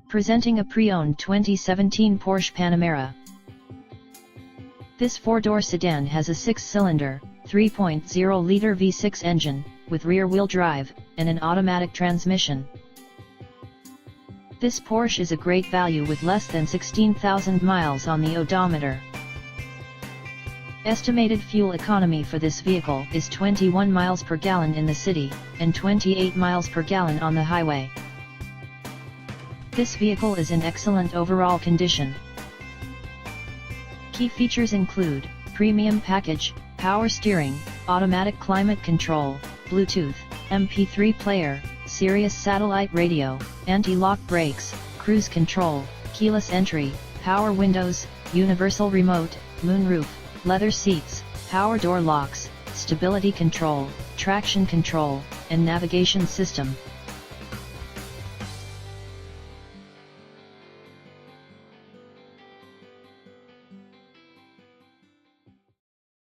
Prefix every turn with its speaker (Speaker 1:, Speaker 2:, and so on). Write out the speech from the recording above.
Speaker 1: Presenting a pre-owned 2017 Porsche Panamera. This four-door sedan has a six-cylinder, 3.0-liter V6 engine, with rear-wheel drive, and an automatic transmission. This Porsche is a great value with less than 16,000 miles on the odometer. Estimated fuel economy for this vehicle is 21 miles per gallon in the city, and 28 miles per gallon on the highway. This vehicle is in excellent overall condition. Key features include premium package, power steering, automatic climate control, Bluetooth, MP3 player, Sirius satellite radio, anti-lock brakes, cruise control, keyless entry, power windows, universal remote, moonroof, leather seats, power door locks, stability control, traction control, and navigation system.